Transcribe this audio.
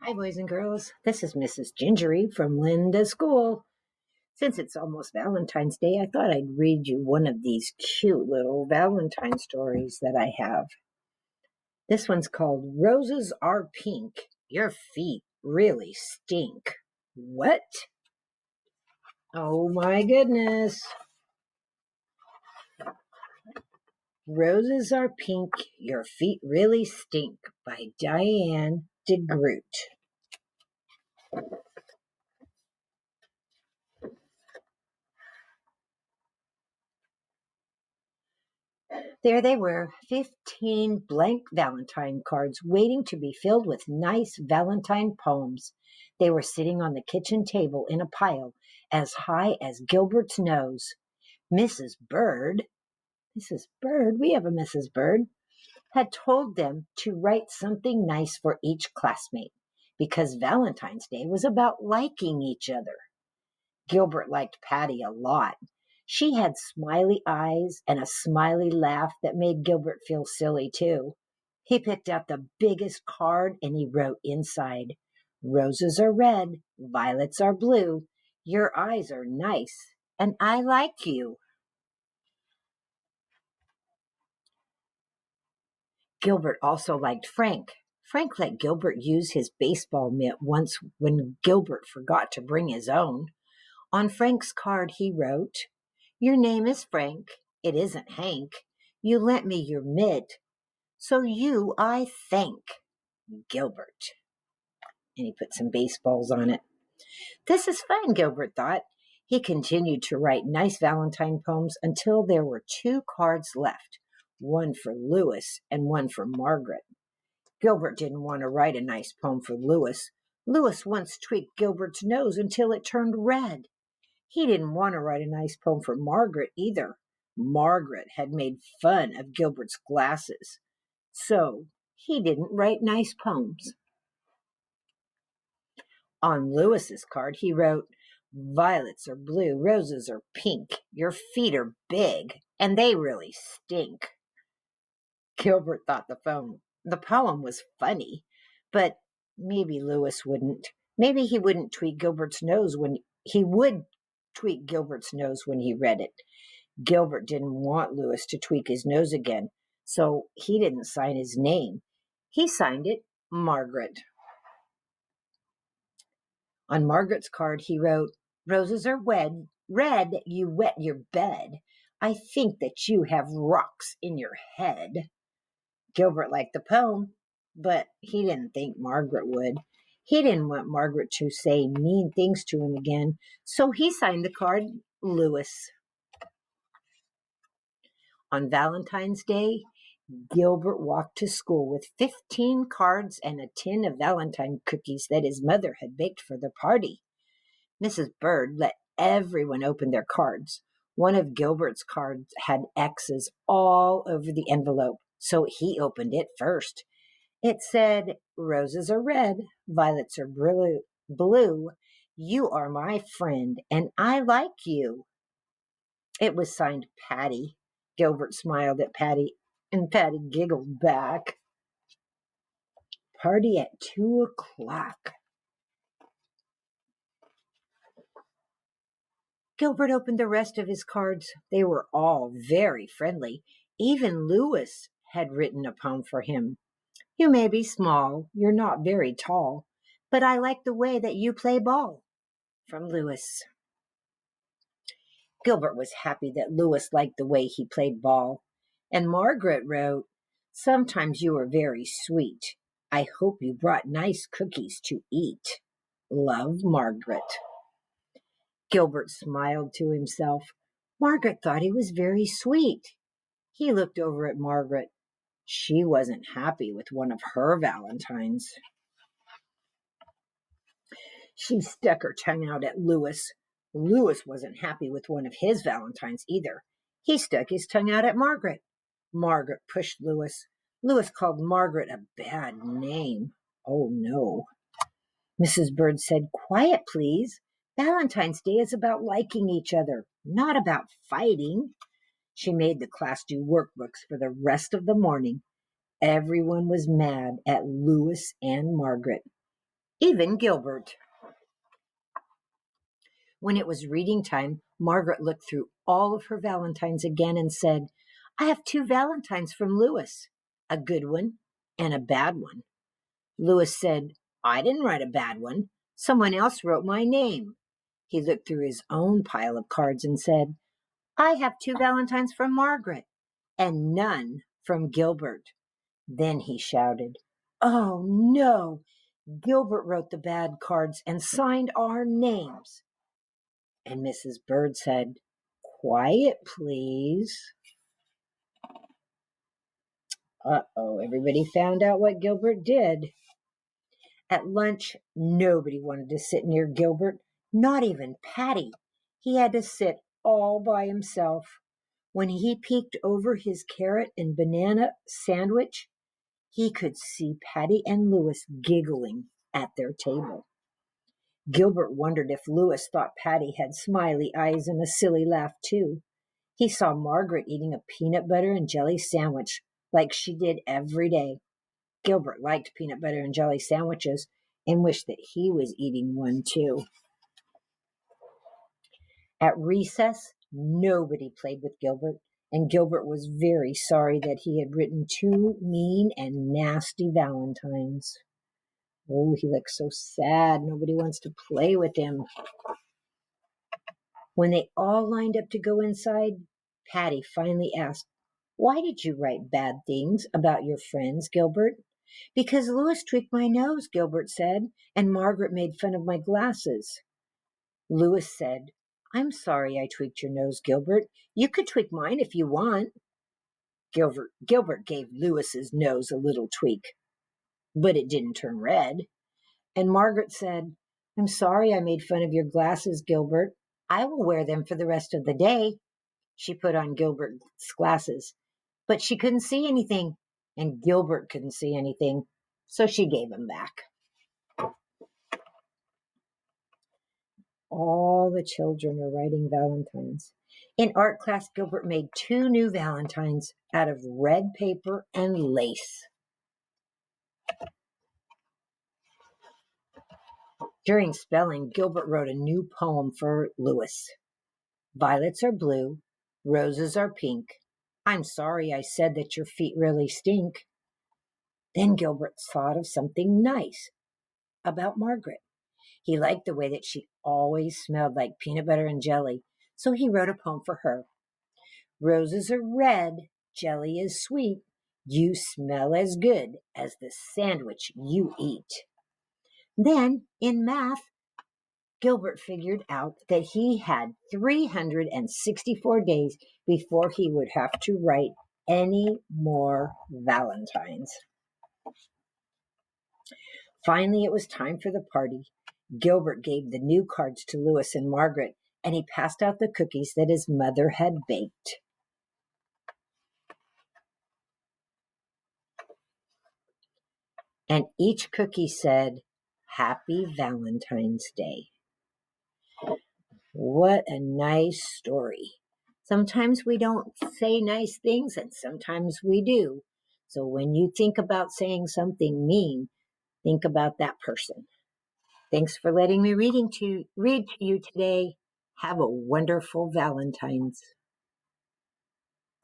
Hi, boys and girls. This is Mrs. Gingery from Linda's School. Since it's almost Valentine's Day, I thought I'd read you one of these cute little Valentine stories that I have. This one's called Roses Are Pink. Your feet really stink. What? Oh my goodness. Roses Are Pink. Your feet really stink by Diane Groat. There they were, 15 blank Valentine cards waiting to be filled with nice Valentine poems. They were sitting on the kitchen table in a pile as high as Gilbert's nose. Mrs. Bird, we have a Mrs. Bird, had told them to write something nice for each classmate because Valentine's Day was about liking each other. Gilbert liked Patty a lot. She had smiley eyes and a smiley laugh that made Gilbert feel silly, too. He picked out the biggest card and he wrote inside, "Roses are red, violets are blue. Your eyes are nice, and I like you." Gilbert also liked Frank. Frank let Gilbert use his baseball mitt once when Gilbert forgot to bring his own. On Frank's card he wrote, "Your name is Frank. It isn't Hank. You lent me your mitt, so you I thank, Gilbert." And he put some baseballs on it. This is fun, Gilbert thought. He continued to write nice Valentine poems until there were 2 cards left, one for Louis and one for Margaret. Gilbert didn't want to write a nice poem for Louis. Louis once tweaked Gilbert's nose until it turned red. He didn't want to write a nice poem for Margaret either. Margaret had made fun of Gilbert's glasses, so he didn't write nice poems. On Louis's card, he wrote, "Violets are blue, roses are pink. Your feet are big, and they really stink." Gilbert thought the poem was funny, but maybe Louis wouldn't. Maybe he wouldn't tweak Gilbert's nose when he would tweak Gilbert's nose when he read it. Gilbert didn't want Louis to tweak his nose again, so he didn't sign his name. He signed it Margaret. On Margaret's card, he wrote, "Roses are red, you wet your bed. I think that you have rocks in your head." Gilbert liked the poem, but he didn't think Margaret would. He didn't want Margaret to say mean things to him again, so he signed the card Louis. On Valentine's Day, Gilbert walked to school with 15 cards and a tin of Valentine cookies that his mother had baked for the party. Mrs. Bird let everyone open their cards. One of Gilbert's cards had X's all over the envelope, so he opened it first. It said, "Roses are red, violets are blue. You are my friend, and I like you." It was signed Patty. Gilbert smiled at Patty, and Patty giggled back. Party at 2:00. Gilbert opened the rest of his cards. They were all very friendly. Even Louis had written a poem for him. "You may be small, you're not very tall, but I like the way that you play ball." From Louis. Gilbert was happy that Louis liked the way he played ball. And Margaret wrote, "Sometimes you are very sweet. I hope you brought nice cookies to eat. Love, Margaret." Gilbert smiled to himself. Margaret thought he was very sweet. He looked over at Margaret. She wasn't happy with one of her Valentines. She stuck her tongue out at Louis. Louis wasn't happy with one of his Valentines either. He stuck his tongue out at Margaret. Margaret pushed Louis. Louis called Margaret a bad name. Oh, no. Mrs. Bird said, "Quiet, please. Valentine's Day is about liking each other, not about fighting." She made the class do workbooks for the rest of the morning. Everyone was mad at Louis and Margaret. even Gilbert. When it was reading time, Margaret looked through all of her valentines again and said, I have 2 valentines from Louis, a good one and a bad one. Louis said, I didn't write a bad one. Someone else wrote my name. He looked through his own pile of cards and said, I have 2 valentines from Margaret and none from Gilbert. Then he shouted, Oh no! Gilbert wrote the bad cards and signed our names. And Mrs. Bird said, Quiet, please. Uh-oh, everybody found out what Gilbert did. At lunch, nobody wanted to sit near Gilbert, not even Patty. He had to sit all by himself. When he peeked over his carrot and banana sandwich, he could see Patty and Louis giggling at their table. Gilbert wondered if Louis thought Patty had smiley eyes and a silly laugh too. He saw Margaret eating a peanut butter and jelly sandwich like she did every day. Gilbert liked peanut butter and jelly sandwiches and wished that he was eating one too. At recess, nobody played with Gilbert, and Gilbert was very sorry that he had written 2 mean and nasty valentines. Oh, he looked so sad. Nobody wants to play with him. When they all lined up to go inside, Patty finally asked, Why did you write bad things about your friends, Gilbert? Because Louis tweaked my nose, Gilbert said, and Margaret made fun of my glasses. Louis said, I'm sorry I tweaked your nose, Gilbert. You could tweak mine if you want. Gilbert gave Louis's nose a little tweak, but it didn't turn red. And Margaret said, I'm sorry I made fun of your glasses, Gilbert. I will wear them for the rest of the day. She put on Gilbert's glasses, but she couldn't see anything, and Gilbert couldn't see anything, so she gave them back. All the children are writing valentines. In art class, Gilbert made 2 new valentines out of red paper and lace. During spelling, Gilbert wrote a new poem for Louis. Violets are blue, roses are pink. I'm sorry I said that your feet really stink. Then Gilbert thought of something nice about Margaret. He liked the way that she always smelled like peanut butter and jelly, so he wrote a poem for her. Roses are red, jelly is sweet. You smell as good as the sandwich you eat. Then, in math, Gilbert figured out that he had 364 days before he would have to write any more valentines. Finally, it was time for the party. Gilbert gave the new cards to Louis and Margaret, and he passed out the cookies that his mother had baked. And each cookie said, Happy Valentine's Day. What a nice story. Sometimes we don't say nice things, and sometimes we do. So when you think about saying something mean, think about that person. Thanks for letting me read to you today. Have a wonderful Valentine's.